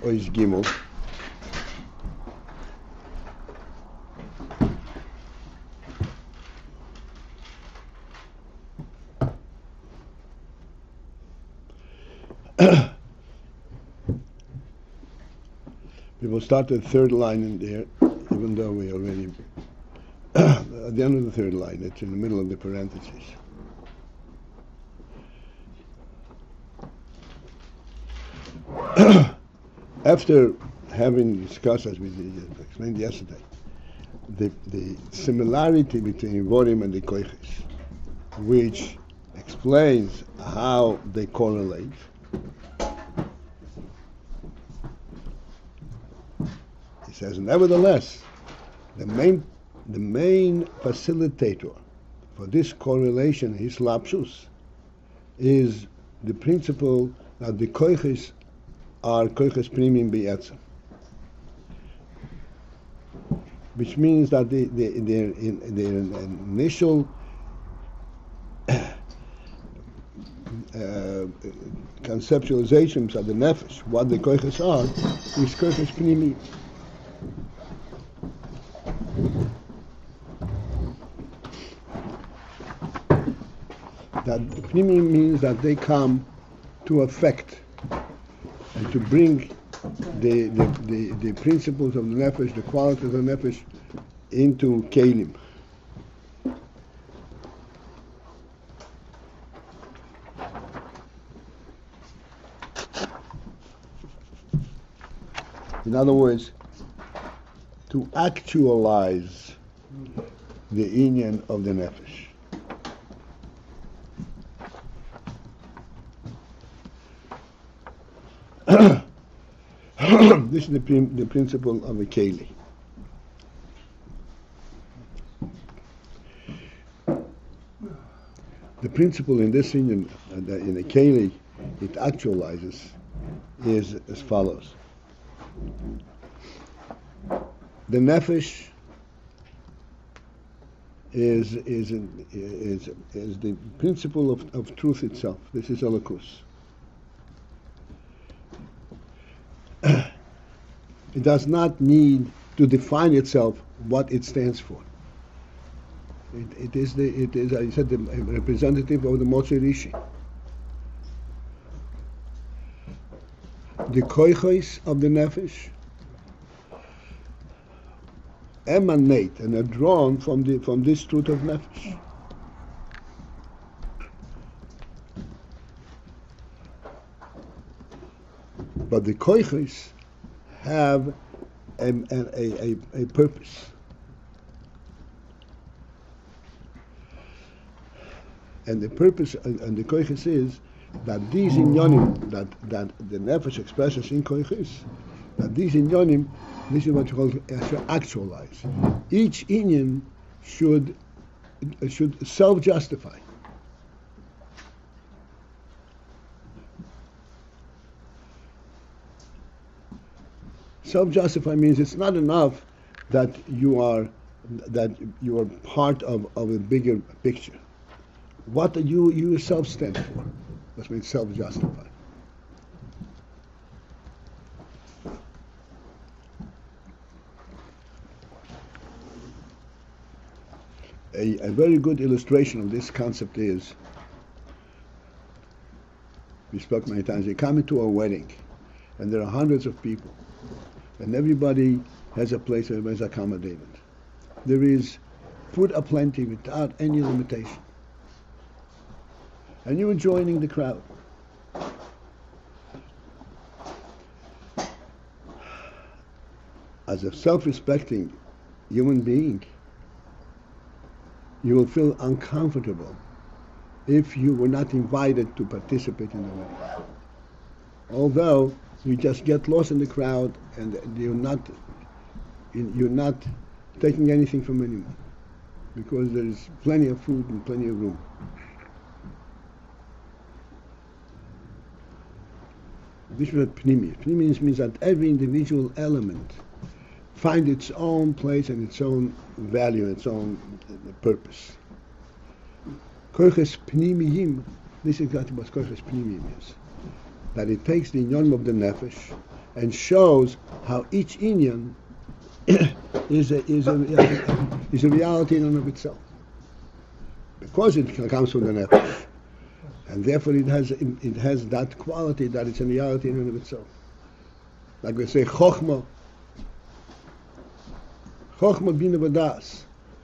Ois Gimel. We will start the third line in there, even though we already at the end of the third line. It's in the middle of the parentheses. After having discussed, as we explained yesterday, the similarity between Ayvarim and the koiches, which explains how they correlate, he says, nevertheless, the main facilitator for this correlation, his lapsus, is the principle that the koiches are koiches primim be'etzem, which means that their initial conceptualizations of the nefesh, what the koiches are, is koiches primim. That primim means that they come to affect and to bring the principles of the nefesh, the qualities of the nefesh, into kelim. In other words, to actualize the inyan of the nefesh. This is the principle of a keli. The principle in this inyan, in a keli, it actualizes, is as follows. The nefesh is the principle of truth itself. This is elokus. It does not need to define itself what it stands for. It is, I said, the representative of the Motzi Rishi. The koiches of the nefesh emanate and are drawn from this truth of nefesh. But the koiches have a purpose. And the purpose and the koiches is that these inyonim that the nefesh expresses in koiches, that these inyonim, this is what you call actualize. Each inyan should self-justify. Self-justify means it's not enough that you are part of a bigger picture. What do you yourself stand for? That's means self-justify. A very good illustration of this concept is, we spoke many times, you come into a wedding and there are hundreds of people and everybody has a place where everybody's accommodated. There is food aplenty without any limitation. And you are joining the crowd. As a self-respecting human being, you will feel uncomfortable if you were not invited to participate in the wedding. Although you just get lost in the crowd and you're not taking anything from anyone, because there is plenty of food and plenty of room. This is what pnimi. Pnimi means that every individual element finds its own place and its own value, its own purpose. Koiches pnimiyim, this is exactly what koiches pnimiyim is. That it takes the inyan of the nefesh and shows how each inyan is a reality in and of itself, because it comes from the nefesh, and therefore it has that quality that it's a reality in and of itself. Like we say, chochmah bina v'das.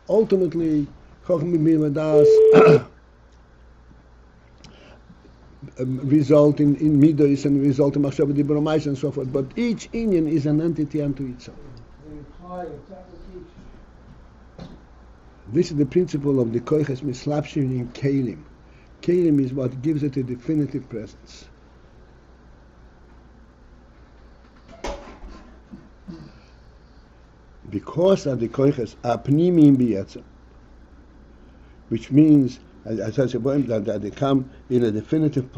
Ultimately, chochmah bina v'das result in midos and result in machshava dibur and so forth. But each inyan is an entity unto itself. This is the principle of the koiches mislapshim in kelim. Kelim is what gives it a definitive presence. Because of the koiches apnimim biyatzim, which means, as I said, that they come in a definitive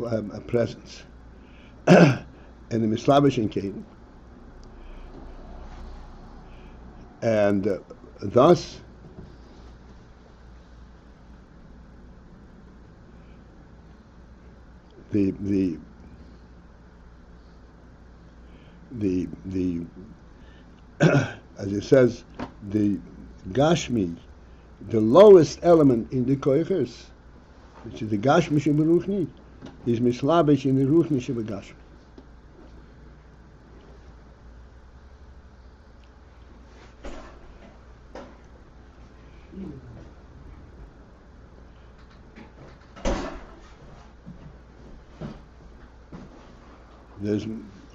presence, and the mislabish in kelim, and thus the as it says, the gashmi, the lowest element in the koiches, which is the gashmi sheberuchni, is mislabish in the ruchni shebegashmi.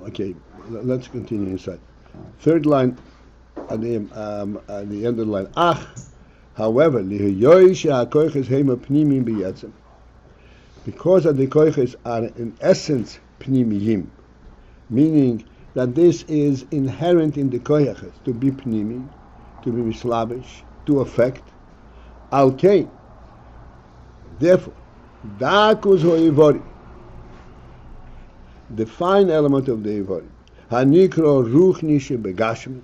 Okay, let's continue inside. Third line, at the end of the line. However, because of the koiches are in essence pnimiyim, meaning that this is inherent in the koiches, to be pnimi, to be mislabish, to affect. Alkein. Therefore, dakus ho'ivori, the fine element of the ivorim, hanikro ruchni shebegashmi,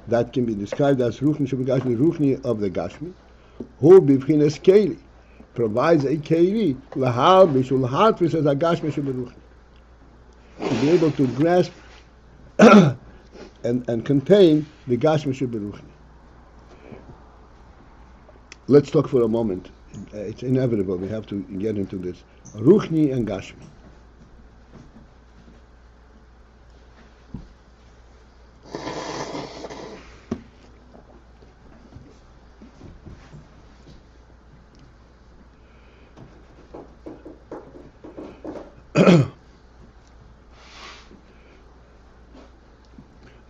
that can be described as ruchni shebegashmi, ruchni of the gashmi, who b'vchinas keli, provides a keli lahalbish ulhatvis as a gashmi sheberuchni, to be able to grasp and contain the gashmi sheberuchni. Let's talk for a moment. It's inevitable. We have to get into this. Ruchni and gashmi.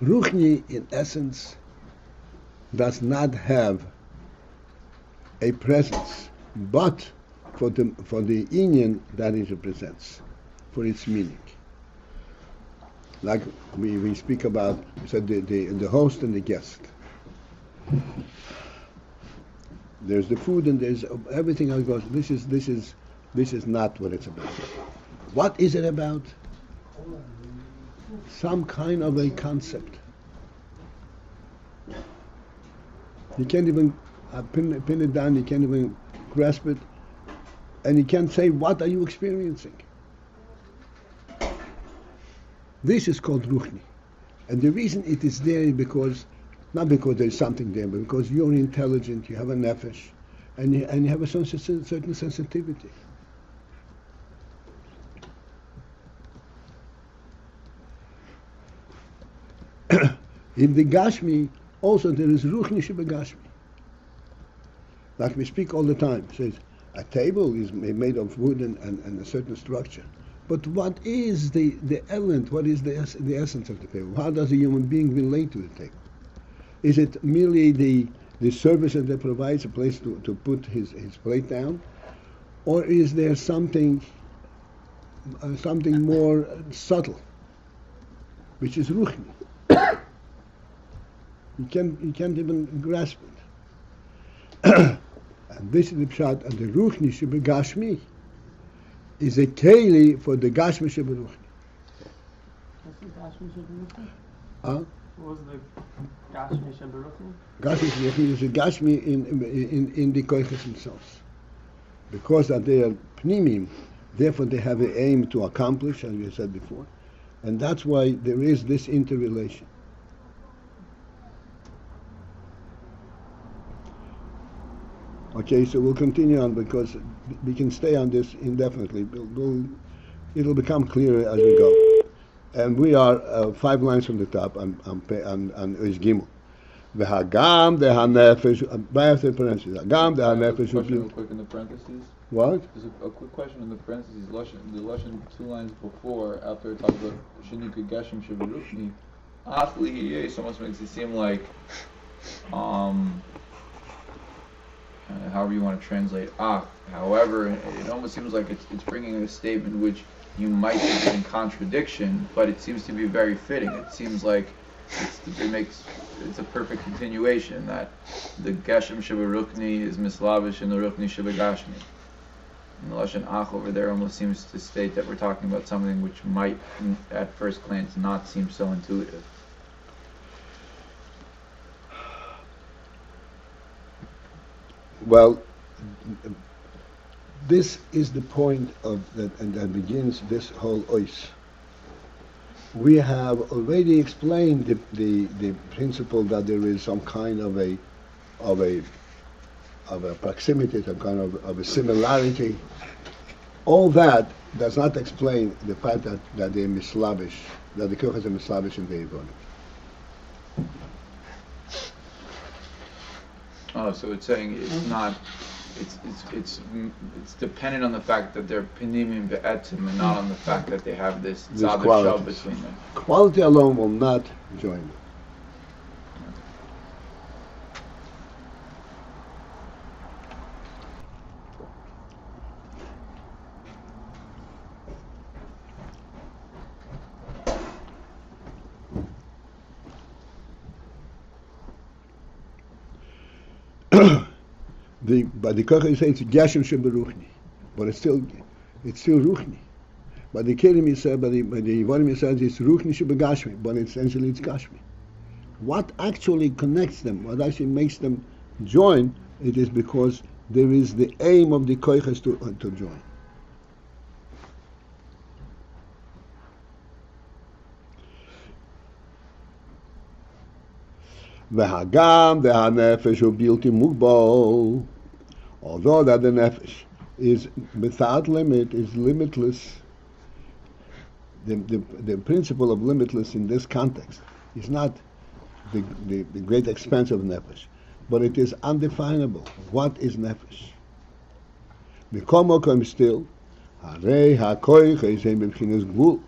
Ruchni, in essence, does not have a presence, but for the inyan that it represents, for its meaning. Like we speak about, we said the host and the guest. There's the food and there's everything else goes. This is not what it's about. What is it about? Some kind of a concept. You can't even pin it down, you can't even grasp it, and you can't say, what are you experiencing? This is called Ruchni. And the reason it is there is because, not because there is something there, but because you're intelligent, you have a nefesh, and you have a certain sensitivity. In the Gashmi, also there is Ruchni Shebegashmi. Like we speak all the time. It says, a table is made of wood and a certain structure. But what is the element, what is the essence of the table? How does a human being relate to the table? Is it merely the service that provides a place to put his plate down? Or is there something more subtle, which is Ruchni? You can't even grasp it. And this is the pshat, and the Ruchni Shebegashmi is a keli for the Gashmi Sheberuchni. What's the Gashmi Sheberuchni? What was the Gashmi Sheberuchni? Gashmi Sheberuchni is a Gashmi in the koiches themselves. Because that they are pnimim, therefore they have an aim to accomplish, as we said before. And that's why there is this interrelation. Okay, so we'll continue on because we can stay on this indefinitely. It'll become clearer as we go. And we are 5 lines from the top on Ish Gimel. V'hagam dehanefesh. Parentheses. Hagam dehanefesh. Question real quick in the parentheses. What? There's a quick question in the parentheses. The Lashon 2 lines before, after it talks about Shinika Geshem Shabarukni, Athli Yesh almost makes it seem like, however you want to translate However, it almost seems like it's bringing a statement which you might think is in contradiction, but it seems to be very fitting. It seems like it's a perfect continuation that the Geshem Shabarukni is mislavish and the Rukni Shabagashmi. And the Lashon Ach over there almost seems to state that we're talking about something which might, at first glance, not seem so intuitive. Well, this is the point of that, and that begins this whole ois. We have already explained the principle that there is some kind of a proximity, some kind of a similarity. All that does not explain the fact that they're mislavish, that the kochas are mislavish in the Yevon. Oh, so it's saying it's not. It's dependent on the fact that they're pinimim be'etzim and not on the fact that they have this tzad shav between them. Quality alone will not join them. But the kochah is saying it's Geshem Sheberuchni, but it's still Ruchni. But the Kelim is said, but the Yevarim says it's Ruchni Shebegashmi, but essentially it's Gashmi. What actually connects them, what actually makes them join, it is because there is the aim of the kochas to join. V'hagam v'hanefesh hu bilti mugbal. Although that the nefesh is without limit, is limitless, the principle of limitless in this context is not the great expanse of nefesh, but it is undefinable. What is nefesh? V'komokom still, harei ha-koiches heim b'bchinas gvul.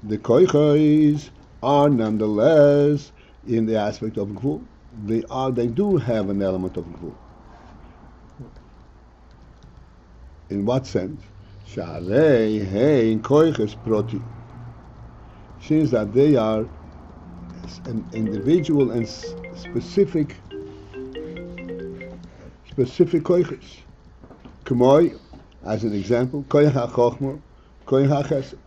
The koiches are nonetheless in the aspect of gvul. They do have an element of gvul. In what sense? Sharei hein koiches proti. Since that they are an individual and specific koiches. K'moi, as an example, koich ha-chochmah, koich ha-chesed.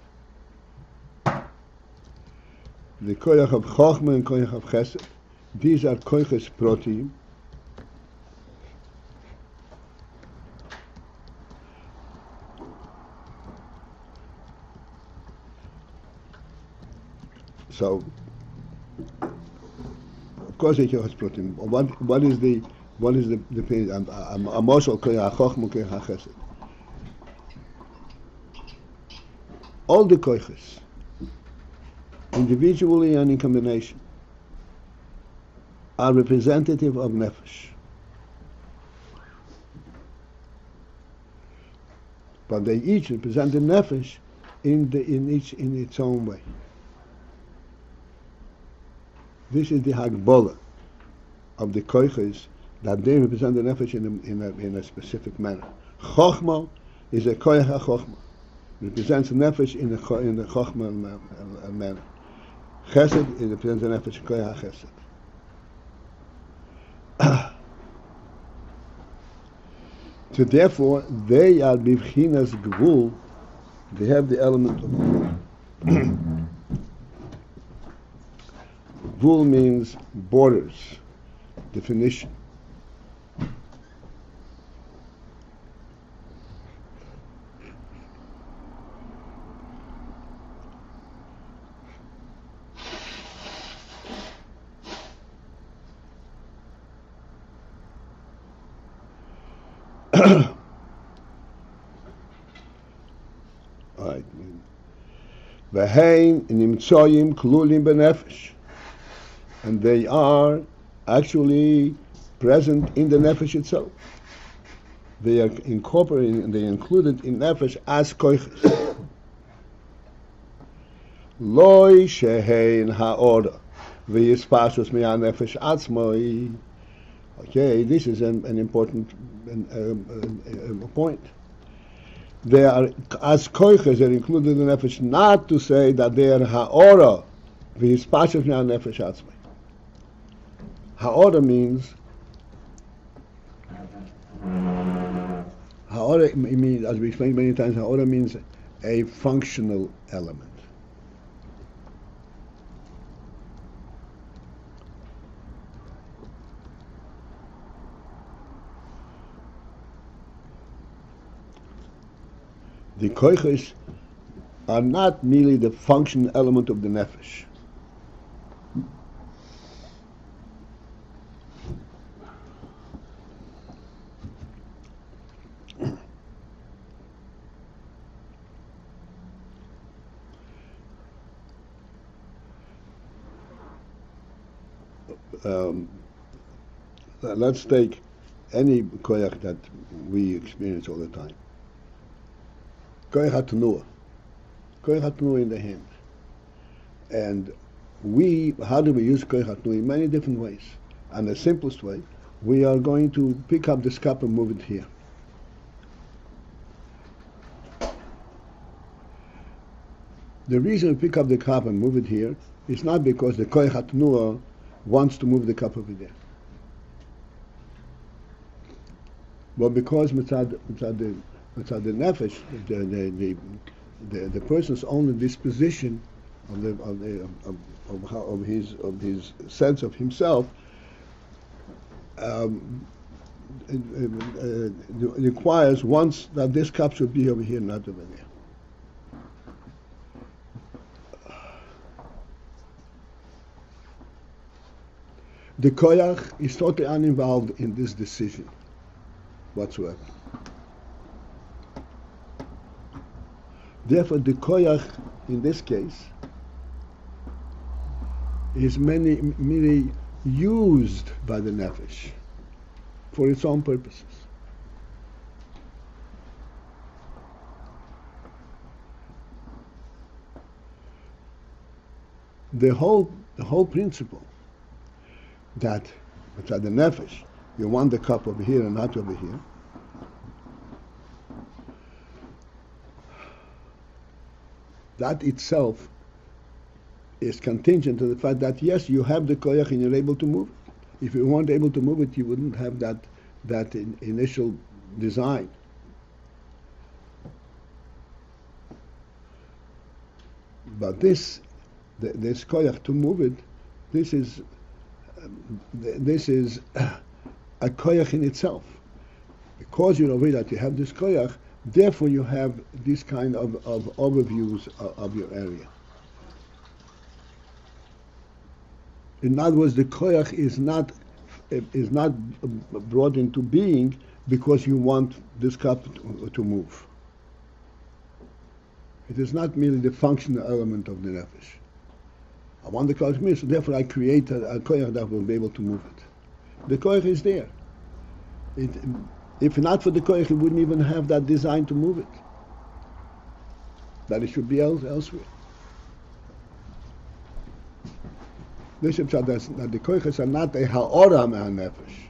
The koich of chochmah and koich of chesed, these are koiches proti. So, of course, it has protein. What is the thing? A moshel koyach chochmah koyach chesed. All the koyches, individually and in combination, are representative of nefesh, but they each represent the nefesh in its own way. This is the Hagbola of the koiches, that they represent the nefesh in a specific manner. Chochmah is a koich ha-chochmah, represents the nefesh in the chochmah manner. Chesed represents the nefesh in koich ha-chesed. So therefore, they are bivchinas gvul. They have the element of gvul. Gvul means borders, definition. Right. Vehein nimtsoyim klulim benefesh, and they are actually present in the nefesh itself. They are incorporated and they are included in nefesh as koiches. Loi shehein haorah v'yispashus mi'an nefesh atzmoi. Okay, this is an important point. They are as koiches, they are included in the nefesh, not to say that they are haorah v'yispashus mi'an nefesh atzmoi. Haorah means Haorah means, as we explained many times, Haorah means a functional element. The koiches are not merely the functional element of the nefesh. Let's take any koyach that we experience all the time. Koyach HaTenuah in the hand. And how do we use koyach HaTenuah? In many different ways. And the simplest way, we are going to pick up this cup and move it here. The reason we pick up the cup and move it here is not because the koyach HaTenuah wants to move the cup over there, but because mitzad the nefesh, the person's own disposition of his sense of himself requires once that this cup should be over here, not over there. The koyach is totally uninvolved in this decision whatsoever. Therefore, the koyach in this case is merely used by the nefesh for its own purposes. The whole principle that the nefesh, you want the cup over here and not over here, that itself is contingent to the fact that yes, you have the koyach and you're able to move it. If you weren't able to move it, you wouldn't have that initial design. But this koyach to move it, this is a koyach in itself. Because you're aware that you have this koyach, therefore you have this kind of overviews of your area. In other words, the koyach is not brought into being because you want this cup to move. It is not merely the functional element of the nefesh. I want the koyach to move, so therefore I create a koyach that will be able to move it. The koyach is there. If not for the koyach, it wouldn't even have that design to move it. That it should be elsewhere. This is that the koyches are not a ha'orah me'hanefesh,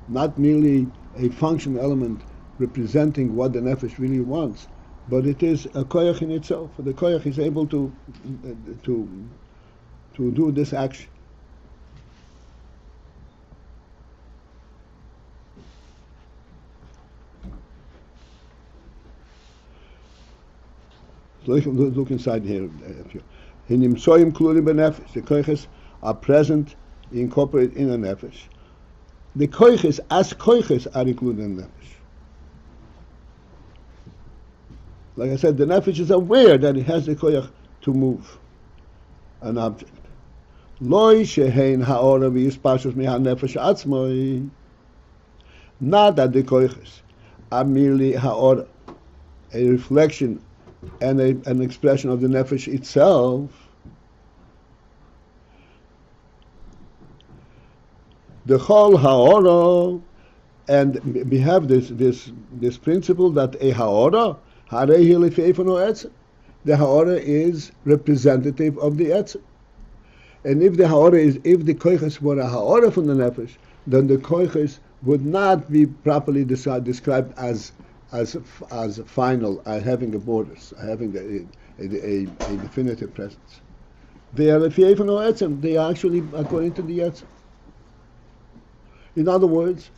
not merely a functional element representing what the nefesh really wants, but it is a koyach in itself. The koyach is able to do this action. So look inside here. The koyches are present, incorporated in a nefesh. The koyches, as koyches, are included in the nefesh. Like I said, the nefesh is aware that it has the koyach to move an object. Loi shehein ha'orah v'yispashus miha nefesh atzmoi. Not that the koiches are merely ha'ora, a reflection and an expression of the nefesh itself. The whole ha'ora, and we have this principle that a ha'ora, the ha'ora is representative of the etzem. And if the koiches were a ha'ora from the nefesh, then the koiches would not be properly described as final, as having a borders, having a definitive presence. They are lefi'efon or etzem. They are actually according to the etzem. In other words,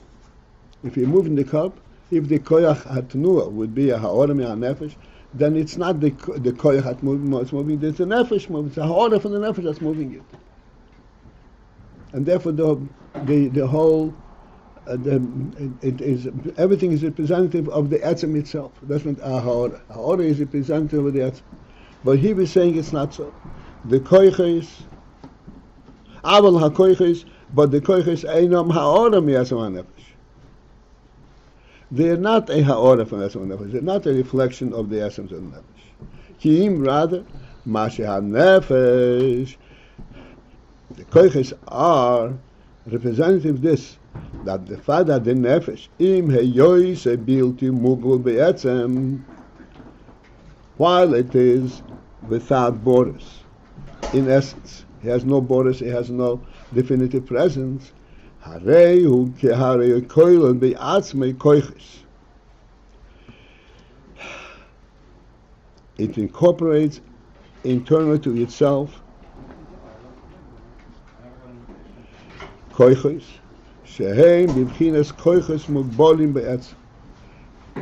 if you're moving the cup, if the koyach hatnua would be a ha'ora me'anefesh, then it's not the koyach that's moving, it's the nefesh moving. It's a ha'ora from the nefesh that's moving it. And therefore the whole, everything is representative of the etzem itself. That's not a ha'ora. Ha'ora is representative of the etzem. But he was saying it's not so. The koyches, aval ha-koyches, but the koyches einam ha'ora mi'etzem ha'nefesh. They are not a ha'ora from etzem ha'nefesh. They're not a reflection of the essence of the nefesh. Ki'im rather, mashe ha'nefesh. The koyches are representative of this, that the fact that the nefesh im heyois a bilti mugul be'etzem, while it is without borders. In essence, he has no borders, he has no definitive presence. Harehu keharei koilon be'atzmei koyches. It incorporates internal to itself koyches, sheheim b'bchinas koyches mugbolim be'etzem.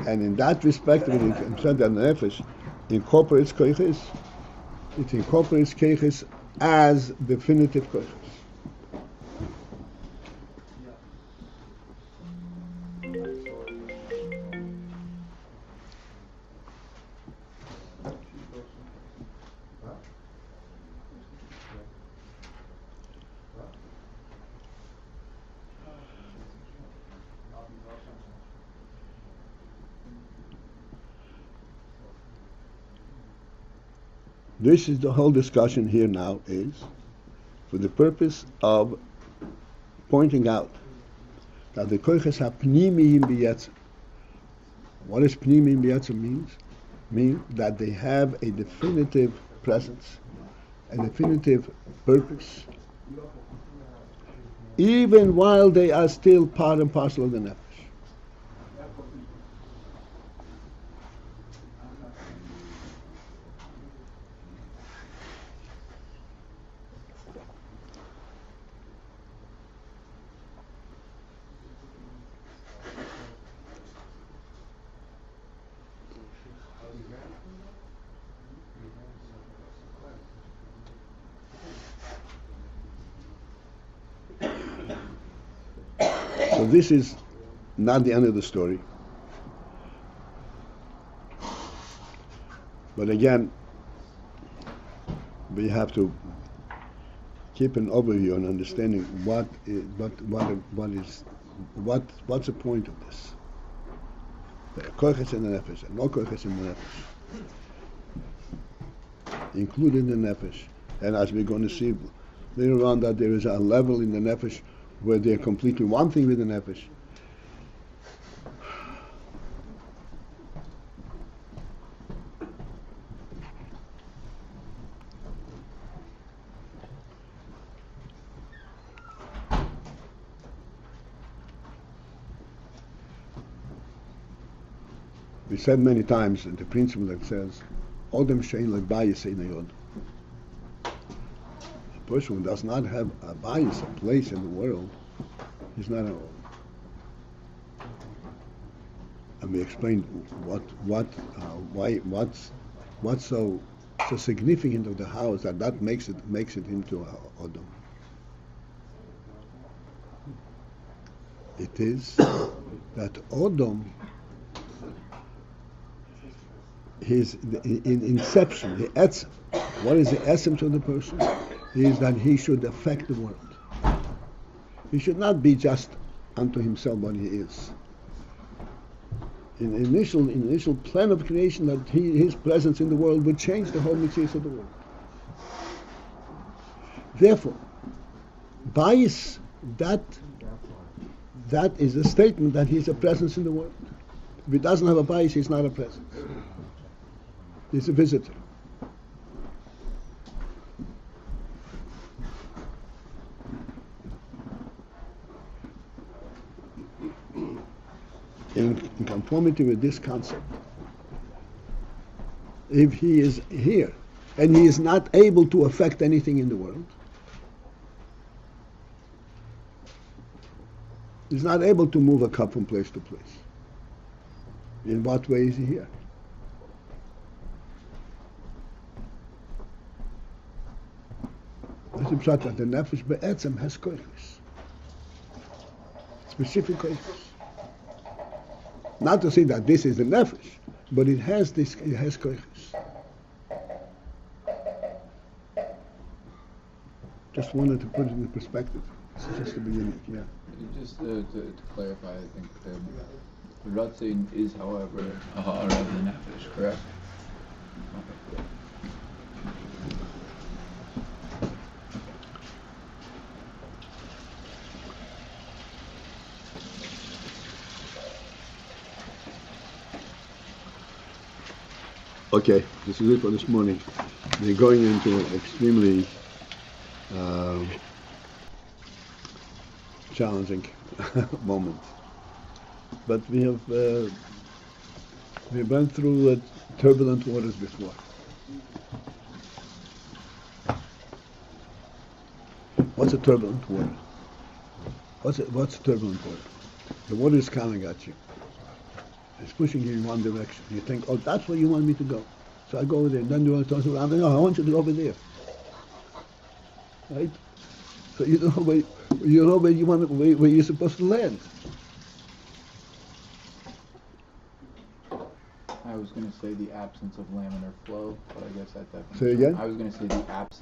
And in that respect, when it said that the nefesh incorporates koyches, it incorporates koyches as definitive koyches. This is the whole discussion here now is for the purpose of pointing out that the koyches have pnimiyim b'yetzem. What does pnimiyim b'yetzem mean that they have a definitive presence, a definitive purpose, even while they are still part and parcel of the nefesh. So this is not the end of the story. But again, we have to keep an overview and understanding what's the point of this. There are koyches in the nefesh and no koyches in the nefesh, including the nefesh. And as we're going to see later on, that there is a level in the nefesh where they are completely one thing with the nefesh. We said many times the principle that says, Odem shein lebayis ein hayod. A person who does not have a bias, a place in the world, is not an Odem. And we explained what's so significant of the house that makes it into a Odem. It is that Odom, his in inception, the etzem. What is the essence of the person? Is that he should affect the world. He should not be just unto himself what he is. in initial plan of creation that his presence in the world would change the whole mitzvah of the world. Therefore, Beis, that is a statement that he's a presence in the world. If he doesn't have a Beis, he's not a presence. He's a visitor. In conformity with this concept, if he is here and he is not able to affect anything in the world, he's not able to move a cup from place to place. In what way is he here? That's the pshat that the nefesh be'etzem has koiches, specific koiches. Not to say that this is the nefesh, but it has koiches. Just wanted to put it in perspective. This is just the beginning, yeah. Just to clarify, I think the Ratzin is, however, a ha'ara of the nefesh, correct? Okay, this is it for this morning. We're going into an extremely challenging moment. But we went through turbulent waters before. What's a turbulent water? What's a turbulent water? The water is coming at you. It's pushing you in one direction. You think, oh, that's where you want me to go. So I go over there. And then you want to turn around. No, I want you to go over there. Right? So you know where where you're supposed to land. I was going to say the absence of laminar flow, but I guess that definitely. Say again? I was going to say the absence.